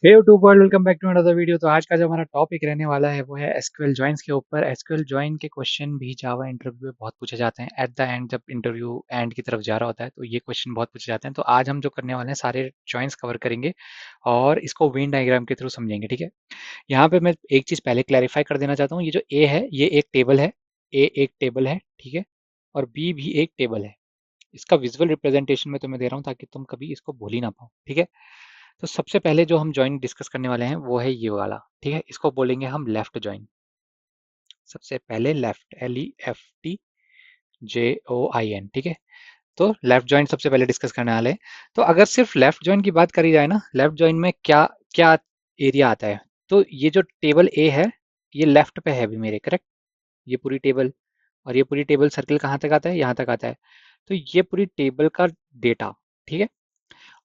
Hey YouTube world, welcome back to another video. तो आज का जो हमारा टॉपिक रहने वाला है वो है एसक्यूएल जॉइंस के ऊपर। एसक्यूएल जॉइन के क्वेश्चन भी जावा इंटरव्यू में बहुत पूछे जाते हैं। एट द एंड जब इंटरव्यू एंड की तरफ जा रहा होता है तो ये क्वेश्चन बहुत पूछे जाते हैं। तो आज हम जो करने वाले हैं सारे जॉइंस कवर करेंगे और इसको वेन डायग्राम के थ्रू समझेंगे। ठीक है, यहाँ पे मैं एक चीज़ पहले क्लैरिफाई कर देना चाहता हूँ। ये जो ए है ये एक टेबल है, ए एक टेबल है, ठीक है, और बी भी एक टेबल है। इसका विजुअल रिप्रेजेंटेशन मैं तुम्हें दे रहा हूँ ताकि तुम कभी इसको भूल ही ना पाओ। ठीक है, तो सबसे पहले जो हम जॉइन डिस्कस करने वाले हैं वो है ये वाला। ठीक है, इसको बोलेंगे हम लेफ्ट जॉइन। सबसे पहले लेफ्ट, LEFT JOIN। ठीक है, तो लेफ्ट जॉइन सबसे पहले डिस्कस करने वाले हैं। तो अगर सिर्फ लेफ्ट जॉइन की बात करी जाए ना, लेफ्ट जॉइन में क्या क्या एरिया आता है। तो ये जो टेबल ए है ये लेफ्ट पे है अभी मेरे, करेक्ट। ये पूरी टेबल और ये पूरी टेबल सर्कल कहाँ तक आता है, यहाँ तक आता है। तो ये पूरी टेबल का डेटा, ठीक है,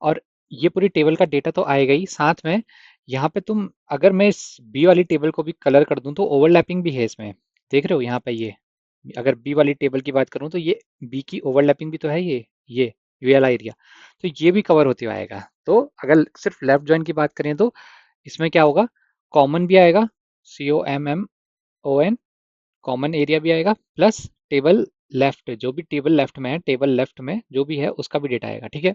और ये पूरी टेबल का डेटा तो आएगा ही, साथ में यहाँ पे तुम अगर मैं इस बी वाली टेबल को भी कलर कर दूं तो ओवरलैपिंग भी है इसमें। देख रहे हो यहाँ पे ये, अगर बी वाली टेबल की बात करूं तो ये बी की ओवरलैपिंग भी तो है, ये वाला एरिया। तो ये भी कवर होते हुए आएगा। तो अगर सिर्फ लेफ्ट जॉइन की बात करें तो इसमें क्या होगा, कॉमन भी आएगा, COMMON, कॉमन एरिया भी आएगा, प्लस टेबल लेफ्ट, जो भी टेबल लेफ्ट में है, टेबल लेफ्ट में जो भी है उसका भी डेटा आएगा। ठीक है,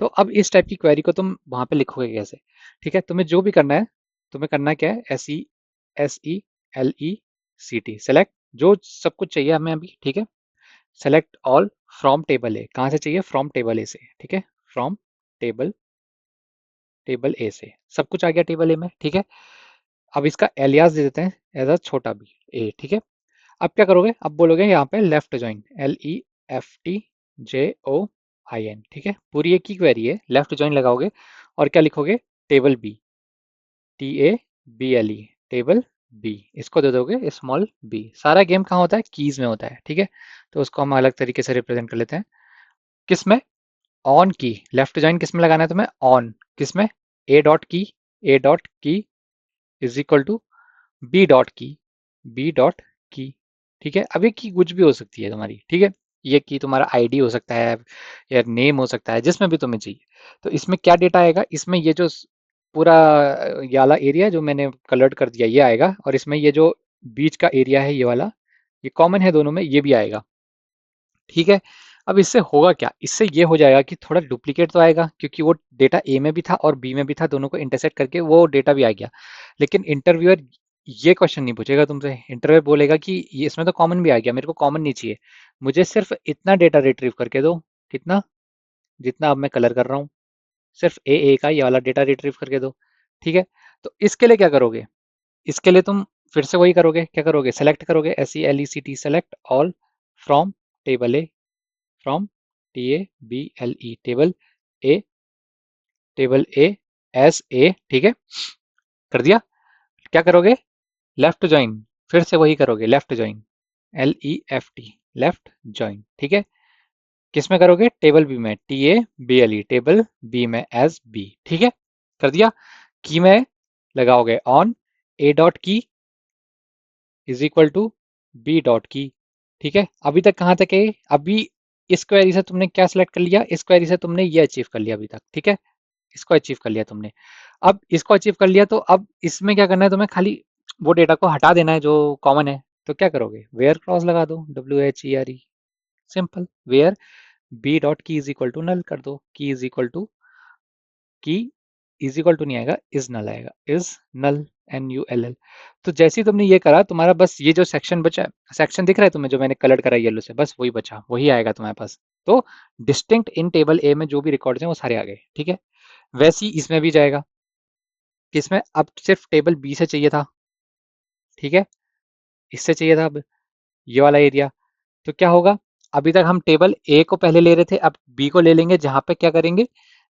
तो अब इस टाइप की क्वेरी को तुम वहां पे लिखोगे कैसे। ठीक है, तुम्हें जो भी करना है, तुम्हें करना क्या है, SELECT, जो सब कुछ चाहिए हमें अभी। ठीक है, सेलेक्ट ऑल फ्रॉम टेबल ए, कहाँ से चाहिए, फ्रॉम टेबल ए से। ठीक है, फ्रॉम टेबल टेबल ए से सब कुछ आ गया टेबल ए में। ठीक है, अब इसका एलियास दे देते हैं एज अ छोटा बी ए। ठीक है, अब क्या करोगे, अब बोलोगे यहाँ पे लेफ्ट ज्वाइन, LEFT JOIN। ठीक है, पूरी एक ही क्वेरी है, लेफ्ट ज्वाइन लगाओगे और क्या लिखोगे, table B, TABLE, table B, इसको दे दोगे स्मॉल बी। सारा गेम कहाँ होता है, कीज में होता है। ठीक है, तो उसको हम अलग तरीके से रिप्रेजेंट कर लेते हैं। किस में, ऑन की, लेफ्ट ज्वाइन किस में लगाना है तुम्हें, ऑन, किस में, A.key is equal to B.key। ठीक है, अब ये की कुछ भी हो सकती है तुम्हारी। ठीक है, ये की तुम्हारा आईडी हो सकता है या नेम हो सकता है, जिसमें भी तुम्हें चाहिए। तो इसमें क्या डेटा आएगा, इसमें ये जो पूरा ये वाला एरिया जो मैंने कलर्ड कर दिया ये आएगा, और इसमें ये जो बीच का एरिया है ये वाला, ये कॉमन है दोनों में, ये भी आएगा। ठीक है, अब इससे होगा क्या, इससे ये हो जाएगा कि थोड़ा डुप्लीकेट तो आएगा क्योंकि वो डेटा ए में भी था और बी में भी था, दोनों को इंटरसेक्ट करके वो डेटा भी आ गया। लेकिन इंटरव्यूअर ये क्वेश्चन नहीं पूछेगा तुमसे, इंटरव्यूअर बोलेगा कि ये इसमें तो कॉमन भी आ गया, मेरे को कॉमन नहीं चाहिए, मुझे सिर्फ इतना डेटा रिट्रीव करके दो। कितना, जितना अब मैं कलर कर रहा हूँ, सिर्फ ए का ये वाला डेटा रिट्रीव करके दो। ठीक है, तो इसके लिए क्या करोगे, इसके लिए तुम फिर से वही करोगे, क्या करोगे, सेलेक्ट करोगे, SELECT, select all from table A, from TABLE, A, table A S A. ठीक है, कर दिया। क्या करोगे, लेफ्ट ज्वाइन, फिर से वही करोगे, left join, LEFT, left join. ठीक है, किस में करोगे, टेबल बी में, TABLE, टेबल बी में एज बी। ठीक है, कर दिया। की में लगाओगे on A.key is equal to B.key। ठीक है, अभी तक कहाँ तक है, अभी इस क्वेरी से तुमने क्या सिलेक्ट कर लिया, इस क्वेरी से तुमने ये अचीव कर लिया अभी तक। ठीक है, इसको अचीव कर लिया तुमने। अब इसको अचीव कर लिया तो अब इसमें क्या करना है, तुम्हें खाली वो डेटा को हटा देना है जो कॉमन है। तो क्या करोगे, वेयर क्लॉज लगा दो, WHERE, simple, where B.key is equal to null कर दो, key is equal to, key is equal to नहीं आएगा, इज नल आएगा, इज नल, NULL। तो जैसे ही तुमने ये करा, तुम्हारा बस ये जो सेक्शन बचा, सेक्शन दिख रहा है तुम्हें जो मैंने कलर करा येलो से, बस वही बचा, वही आएगा तुम्हारे पास। तो डिस्टिंक्ट इन टेबल ए में जो भी रिकॉर्ड्स हैं वो सारे आ गए। ठीक है, वैसे ही इसमें भी जाएगा, किसमें, अब सिर्फ टेबल बी से चाहिए था। ठीक है, इससे चाहिए था अब ये वाला एरिया। तो क्या होगा, अभी तक हम टेबल ए को पहले ले रहे थे, अब बी को ले लेंगे, जहां पे क्या करेंगे,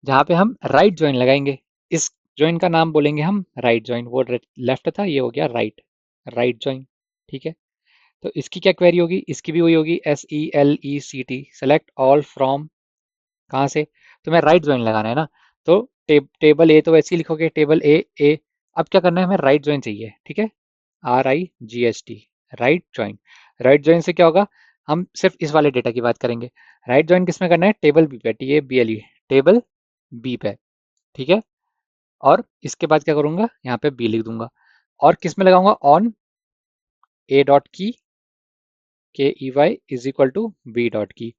जहां पे हम राइट ज्वाइन लगाएंगे। इस ज्वाइन का नाम बोलेंगे हम राइट ज्वाइन, वो लेफ्ट था, ये हो गया राइट, राइट ज्वाइन। ठीक है, तो इसकी क्या क्वेरी होगी, इसकी भी वही होगी, SELECT, सेलेक्ट ऑल फ्रॉम, कहाँ से, तुम्हें राइट ज्वाइन लगाना है ना। तो टेबल ए तो वैसे ही लिखोगे, टेबल ए। अब क्या करना है, हमें राइट ज्वाइन चाहिए। ठीक है, RIGHT, right join. Right join से क्या होगा, हम सिर्फ इस वाले डेटा की बात करेंगे। राइट ज्वाइन किस में करना है, टेबल बी पे, TABLE, टेबल बी पे। ठीक है, और इसके बाद क्या करूंगा, यहाँ पे बी लिख दूंगा, और किस में लगाऊंगा, on A dot key, K E Y is equal to B dot key.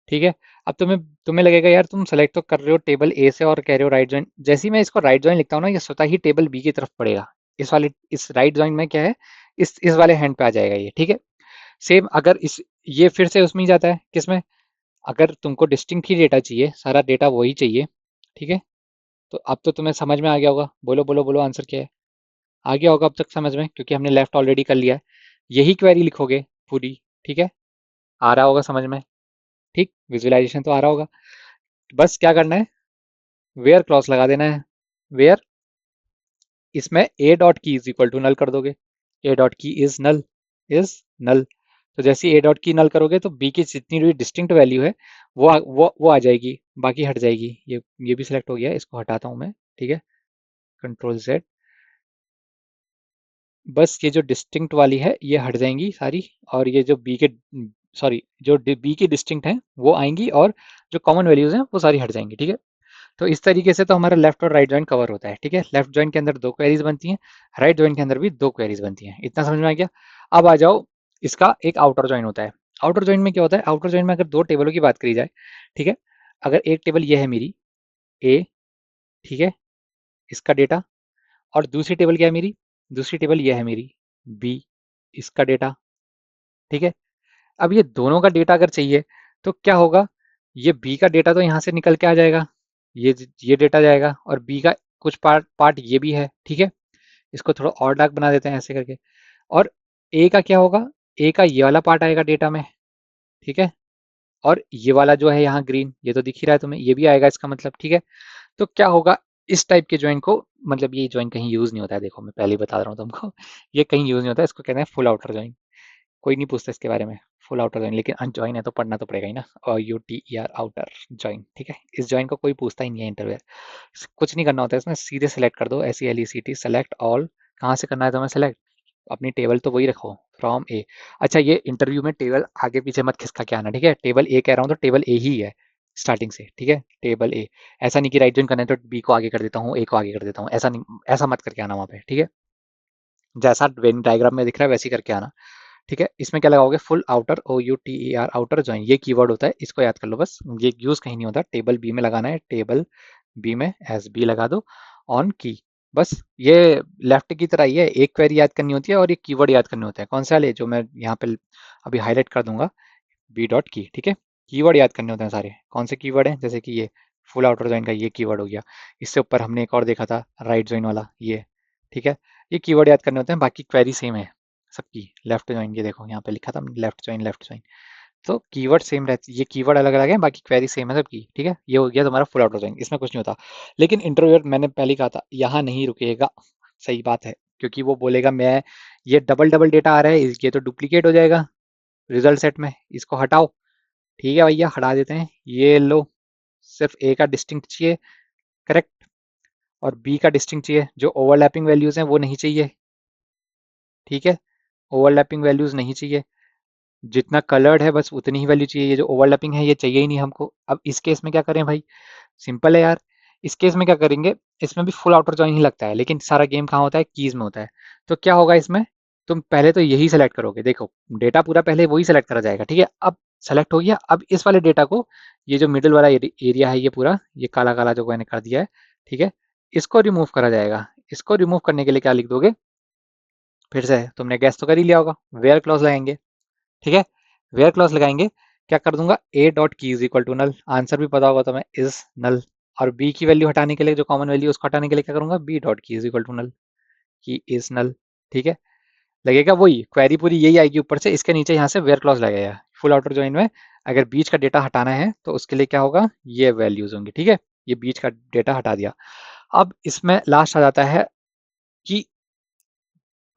ठीक है। अब तुम्हें तुम्हें लगेगा यार तुम सेलेक्ट तो कर रहे हो टेबल ए से और कह रहे हो राइट ज्वाइन, जैसे ही मैं इसको राइट ज्वाइन लिखता हूँ ना, ये स्वतः ही टेबल बी की तरफ पड़ेगा। इस राइट ज्वाइन में क्या है, इस वाले हैंड पे आ जाएगा ये। ठीक है। सेम अगर इस ये फिर से उसमें ही जाता है किसमें, अगर तुमको डिस्टिंक्ट ही डेटा चाहिए, सारा डेटा वही चाहिए। ठीक है। तो अब तो तुम्हें समझ में आ गया होगा, बोलो बोलो बोलो आंसर क्या है। आ गया होगा अब तक समझ में, क्योंकि हमने लेफ्ट ऑलरेडी कर लिया है। यही क्वेरी लिखोगे पूरी। ठीक है। आ रहा होगा समझ में। ठीक, विजुअलाइजेशन तो आ रहा होगा। बस क्या करना है, वेयर क्लॉज लगा देना है। वेयर, इसमें ए dot key is equal to null कर दोगे। ए dot key is null, is null. तो जैसे ए डॉट की नल करोगे तो बी की जितनी भी डिस्टिंक्ट वैल्यू है वो आ जाएगी, बाकी हट जाएगी। ये भी सिलेक्ट हो गया, इसको हटाता हूँ मैं। ठीक है। Control Z. बस ये जो डिस्टिंक्ट वाली है ये हट जाएंगी सारी, और ये जो बी के, सॉरी, जो बी की डिस्टिंक्ट हैं वो आएंगी, और जो कॉमन वैल्यूज हैं वो सारी हट जाएंगी। ठीक है। तो इस तरीके से तो हमारा लेफ्ट और राइट जॉइंट कवर होता है। ठीक है। लेफ्ट जॉइंट के अंदर दो क्वेरीज बनती हैं, राइट जॉइंट के अंदर भी दो क्वेरीज बनती हैं। इतना समझ में आ गया। अब आ जाओ, इसका एक आउटर जॉइन होता है। आउटर जॉइन में क्या होता है, आउटर जॉइन में अगर दो टेबलों की बात करी जाए, ठीक है, अगर एक टेबल ये है मेरी ए, ठीक है, इसका डेटा, और दूसरी टेबल क्या है मेरी, दूसरी टेबल ये है मेरी बी, इसका डेटा। ठीक है। अब ये दोनों का डेटा अगर चाहिए तो क्या होगा, ये बी का डेटा तो यहाँ से निकल के आ जाएगा, ये डेटा जाएगा, और बी का कुछ पार्ट पार्ट ये भी है। ठीक है। इसको थोड़ा और डार्क बना देते हैं ऐसे करके। और ए का क्या होगा, ए का ये वाला पार्ट आएगा डेटा में। ठीक है। और ये वाला जो है यहाँ ग्रीन, ये तो दिख ही रहा है तुम्हें, ये भी आएगा इसका मतलब। ठीक है। तो क्या होगा, इस टाइप के ज्वाइन को, मतलब ये ज्वाइन कहीं यूज नहीं होता है, देखो मैं पहले ही बता रहा हूँ तुमको, ये कहीं यूज नहीं होता है, इसको कहते हैं फुल आउटर ज्वाइन। कोई नहीं पूछता इसके बारे में, फुल आउटर ज्वाइन। लेकिन अनजॉइन है तो पढ़ना तो पड़ेगा ही ना, और you T E R outer join. ठीक है। इस ज्वाइन को कोई पूछता ही नहीं है इंटरव्यू। कुछ नहीं करना होता है इसमें, सीधे सेलेक्ट कर दो, ऐसी L E C T select all. कहाँ से करना है तुम्हें सेलेक्ट, अपनी टेबल तो वही रखो, फ्रॉम ए। अच्छा, ये इंटरव्यू में टेबल आगे पीछे मत खिसका के आना। ठीक है। टेबल ए कह रहा हूँ तो टेबल ए ही है स्टार्टिंग से। ठीक है। टेबल ए। ऐसा नहीं कि राइट ज्वाइन करना है तो बी को आगे कर देता हूँ, ए को आगे कर देता हूँ, ऐसा नहीं, ऐसा मत करके आना वहाँ पे। ठीक है। जैसा वेन डायग्राम में दिख रहा है वैसे ही करके आना। ठीक है। इसमें क्या लगाओगे, full outer, O U T E R outer join, ये कीवर्ड होता है, इसको याद कर लो बस। ये यूज कहीं नहीं होता, टेबल बी में लगाना है, टेबल बी में एस बी लगा दो, ऑन की। बस ये लेफ्ट की तरह ही है, एक क्वेरी याद करनी होती है और एक कीवर्ड याद करने होते हैं। कौन सा ले, जो मैं यहाँ पे अभी हाईलाइट कर दूंगा, बी डॉट की। ठीक है। कीवर्ड याद करने होते हैं सारे। कौन से कीवर्ड हैं, जैसे कि ये फुल आउटर ज्वाइन का ये कीवर्ड हो गया। इससे ऊपर हमने एक और देखा था राइट ज्वाइन वाला, ये। ठीक है। ये कीवर्ड याद करने होते हैं, बाकी क्वेरी सेम है सबकी। लेफ्ट ज्वाइन, ये देखो यहाँ पे लिखा था लेफ्ट ज्वाइन, लेफ्ट ज्वाइन। तो कीवर्ड सेम रहती है, ये कीवर्ड अलग अलग है, बाकी क्वेरी सेम है सबकी। ठीक है। ये हो गया तुम्हारा फुल आउटर ज्वाइन, इसमें कुछ नहीं होता। लेकिन इंटरव्यूअर, मैंने पहले ही कहा था, यहाँ नहीं रुकेगा। सही बात है, क्योंकि वो बोलेगा मैं, ये डबल डबल डेटा आ रहा है, ये तो डुप्लीकेट हो जाएगा रिजल्ट सेट में, इसको हटाओ। ठीक है भैया, हटा देते हैं। ये लो, सिर्फ ए का डिस्टिंक्ट चाहिए, करेक्ट, और बी का डिस्टिंक्ट चाहिए। जो ओवरलैपिंग वैल्यूज हैं वो नहीं चाहिए। ठीक है। ओवरलैपिंग वैल्यूज नहीं चाहिए, जितना कलर्ड है बस उतनी ही वैल्यू चाहिए। ये जो ओवरलैपिंग है ये चाहिए ही नहीं हमको। अब इस केस में क्या करें भाई, सिंपल है यार। इस केस में क्या करेंगे, इसमें भी फुल आउटर जॉइन ही लगता है, लेकिन सारा गेम कहाँ होता है, कीज में होता है। तो क्या होगा इसमें, तुम पहले तो यही सेलेक्ट करोगे, देखो डेटा पूरा पहले वही सेलेक्ट करा जाएगा। ठीक है। अब सेलेक्ट हो गया, अब इस वाले डेटा को, ये जो मिडिल वाला एरिया है, ये पूरा ये काला काला जो मैंने कर दिया है, ठीक है, इसको रिमूव करा जाएगा। इसको रिमूव करने के लिए क्या लिख दोगे, फिर से तुमने गैस तो कर ही लिया होगा, वेयर क्लॉज लगाएंगे। ठीक है। वेयर क्लॉज लगाएंगे, क्या कर दूंगा, A dot key is equal to null, answer भी पता होगा तुम्हें, इज नल। और बी की वैल्यू हटाने के लिए, जो कॉमन वैल्यू उसको हटाने के लिए क्या करूंगा, B dot key is equal to नल, की इज नल। ठीक है। लगेगा वही क्वेरी पूरी यही आएगी ऊपर से, इसके नीचे यहाँ से वेयर क्लॉज लगेगा फुल आउटर ज्वाइन में। अगर बीच का डेटा हटाना है तो उसके लिए क्या होगा, ये वैल्यूज होंगी। ठीक है। ये बीच का डेटा हटा दिया। अब इसमें लास्ट आ जाता है कि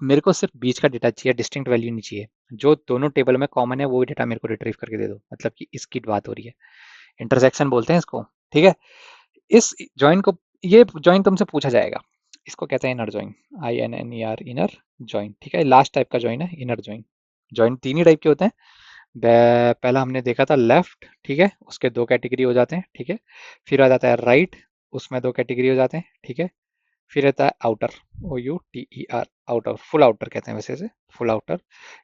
मेरे को सिर्फ बीच का डेटा चाहिए, डिस्टिंक्ट वैल्यू नहीं चाहिए। जो दोनों टेबल में कॉमन है वो डेटा मेरे को रिट्रीव करके दे दो, मतलब कि इसकी बात हो रही है, इंटरसेक्शन बोलते हैं इसको। ठीक है। इस जॉइन को, ये जॉइन तुमसे पूछा जाएगा, इसको कहते हैं inner join, I N N E R, inner join. ठीक है। लास्ट टाइप का जॉइन है इनर जॉइन। जॉइन तीन ही टाइप के होते हैं। पहला हमने देखा था लेफ्ट, ठीक है, उसके दो कैटेगरी हो जाते हैं। ठीक है। फिर आ जाता है राइट, उसमें दो कैटेगरी हो जाते हैं। ठीक है। फिर रहता है outer, OUTER, outer, full outer कहते हैं वैसे इसे, फुल आउटर।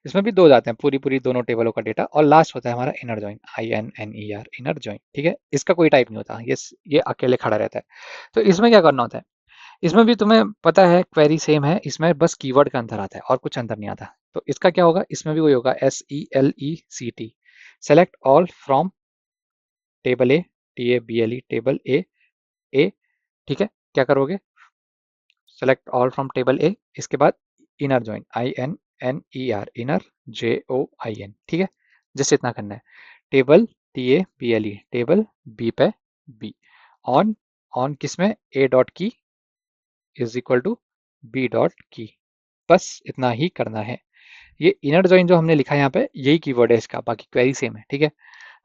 इसमें भी दो जाते हैं, पूरी पूरी दोनों टेबलों का डेटा। और लास्ट होता है हमारा inner join, INNER, inner join. ठीक है, इसका कोई टाइप नहीं होता, ये अकेले खड़ा रहता है। तो इसमें क्या करना होता है, इसमें भी तुम्हें पता है क्वेरी सेम है, इसमें बस कीवर्ड का अंतर आता है और कुछ अंतर नहीं आता। तो इसका क्या होगा, इसमें भी वही होगा, SELECT, select all from table A, TABLE, table A. ठीक है, क्या करोगे, select all from table A, इसके बाद inner join, INNER, inner, JOIN। ठीक है, जैसे इतना करना है। टेबल TABLE, टेबल बी पे बी, ऑन, ऑन किसमें, A dot key is equal to B dot key. बस इतना ही करना है। ये इनर जॉइन जो हमने लिखा है यहाँ पे, यही कीवर्ड है इसका, बाकी क्वेरी सेम है। ठीक है,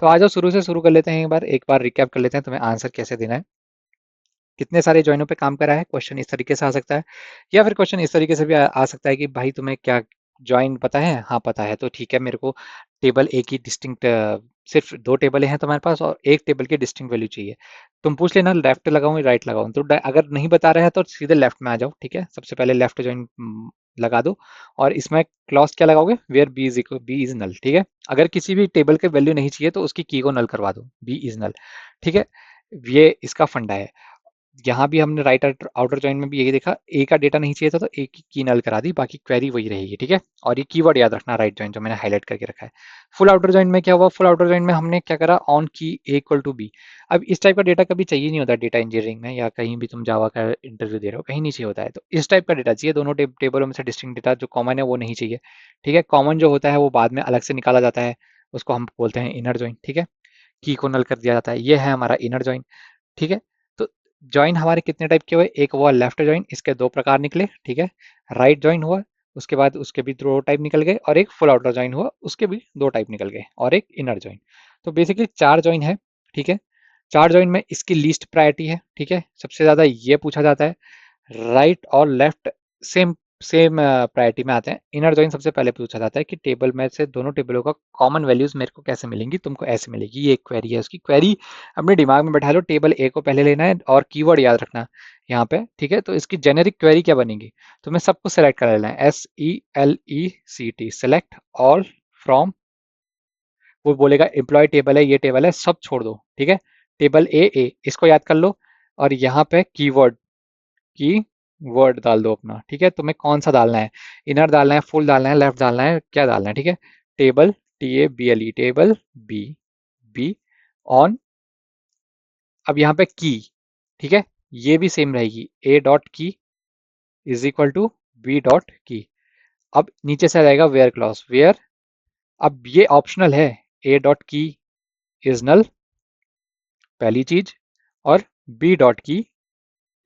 तो आ जाओ शुरू से शुरू कर लेते हैं, एक बार रिकैप कर लेते हैं, तुम्हें आंसर कैसे देना है। कितने सारे जॉइनों पे काम करा है, क्वेश्चन इस तरीके से आ सकता है। या फिर क्वेश्चन इस तरीके से भी आ सकता है कि भाई तुम्हें क्या जॉइन पता है, हाँ पता है, तो ठीक है, मेरे को टेबल ए की डिस्टिंक्ट, सिर्फ दो टेबल हैं तुम्हारे पास और एक टेबल की डिस्टिंक्ट वैल्यू चाहिए। तुम पूछ लेना लेफ्ट लगाऊं या राइट लगाऊं, तो अगर नहीं बता रहा है तो सीधे लेफ्ट में आ जाओ। ठीक है, सबसे पहले लेफ्ट जॉइन लगा दो, और इसमें क्लॉज क्या लगाओगे, वेयर बी इज नल। ठीक है, अगर किसी भी टेबल के वैल्यू नहीं चाहिए तो उसकी की को नल करवा दो, बी इज नल। ठीक है, ये इसका फंडा है। यहाँ भी हमने राइट आउटर जॉइन में भी यही देखा, ए का डेटा नहीं चाहिए था तो ए की नल करा दी, बाकी क्वेरी वही रहेगी। ठीक है, और ये कीवर्ड याद रखना, राइट जॉइन जो मैंने हाईलाइट करके रखा है। फुल आउटर जॉइन में क्या हुआ, फुल आउटर जॉइन में हमने क्या करा, ऑन की A इक्वल टू बी। अब इस टाइप का डेटा कभी चाहिए नहीं होता डेटा इंजीनियरिंग में, या कहीं भी तुम जावा का इंटरव्यू दे रहे हो, कहीं नहीं चाहिए होता है। तो इस टाइप का डेटा चाहिए, दोनों टेबलों में से डिस्टिंक्ट डेटा जो कॉमन है वो नहीं चाहिए। ठीक है, कॉमन जो होता है वो बाद में अलग से निकाला जाता है, उसको हम बोलते हैं इनर जॉइन। ठीक है, की को नल कर दिया जाता है, ये है हमारा इनर जॉइन। ठीक है, तो जॉइन हमारे कितने टाइप के हुए, एक हुआ लेफ्ट जॉइन, इसके दो प्रकार निकले। ठीक है, राइट जॉइन हुआ, उसके बाद उसके भी दो टाइप निकल गए, और एक फुल आउटर जॉइन हुआ, उसके भी दो टाइप निकल गए, और एक इनर जॉइन। तो बेसिकली चार जॉइन है। ठीक है, चार जॉइन में इसकी लीस्ट प्रायोरिटी है। ठीक है, सबसे ज्यादा ये पूछा जाता है। राइट और लेफ्ट सेम सेम प्रायोरिटी में आते हैं। इनर जॉइन सबसे पहले पूछा जाता है कि टेबल में से दोनों टेबलों का कॉमन वैल्यूज मेरे को कैसे मिलेंगी, तुमको ऐसे मिलेगी, ये एक क्वेरी है। उसकी क्वेरी अपने दिमाग में बैठा लो, टेबल ए को पहले लेना है और कीवर्ड याद रखना यहाँ पे। ठीक है, तो इसकी जेनेरिक क्वेरी क्या बनेगी, तुम्हें सबको सेलेक्ट कर लेना है, SELECT, सेलेक्ट ऑल फ्रॉम, वो बोलेगा एम्प्लॉय टेबल है, ये टेबल है, सब छोड़ दो। ठीक है, टेबल ए इसको याद कर लो, और यहाँ पे कीवर्ड की वर्ड डाल दो अपना। ठीक है, तुम्हें कौन सा डालना है, इनर डालना है, फुल डालना है, लेफ्ट डालना है, क्या डालना है। ठीक है, table TABLE, table B, B on, अब यहाँ पे की। ठीक है, ये भी सेम रहेगी, A dot key is equal to B dot key. अब नीचे से आ जाएगा वेयर क्लॉज, वेयर, अब ये ऑप्शनल है, A dot key is null, पहली चीज, और B dot key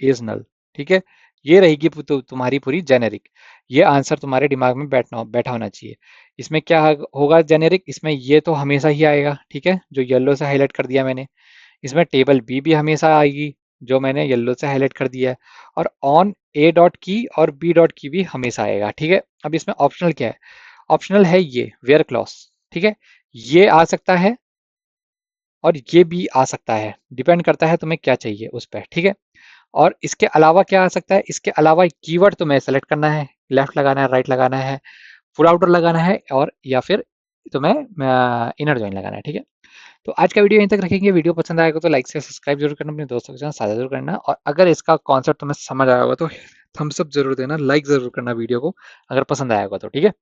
is null. ठीक है, ये रहेगी तुम्हारी पूरी जेनेरिक। ये आंसर तुम्हारे दिमाग में बैठा होना चाहिए। इसमें क्या होगा जेनेरिक, इसमें ये तो हमेशा ही आएगा। ठीक है, जो येलो से हाईलाइट कर दिया मैंने, इसमें टेबल बी भी हमेशा आएगी, जो मैंने येलो से हाईलाइट कर दिया है, और ऑन A डॉट की और B डॉट की भी हमेशा आएगा। ठीक है, अब इसमें ऑप्शनल क्या है, ऑप्शनल है ये वेयर क्लॉज। ठीक है, ये आ सकता है और ये भी आ सकता है, डिपेंड करता है तुम्हें क्या चाहिए उस पर। ठीक है, और इसके अलावा क्या आ सकता है, इसके अलावा कीवर्ड तुम्हें सेलेक्ट करना है, लेफ्ट लगाना है, राइट लगाना है, फुल आउटर लगाना है, और या फिर तुम्हें इनर जॉइन लगाना है। ठीक है, तो आज का वीडियो यहीं तक रखेंगे। वीडियो पसंद आएगा तो लाइक से सब्सक्राइब जरूर करना, अपने दोस्तों के साथ साझा जरूर करना, और अगर इसका कॉन्सेप्ट तुम्हें समझ आया होगा तो थम्स अप जरूर देना, लाइक जरूर करना वीडियो को, अगर पसंद आया होगा तो। ठीक है।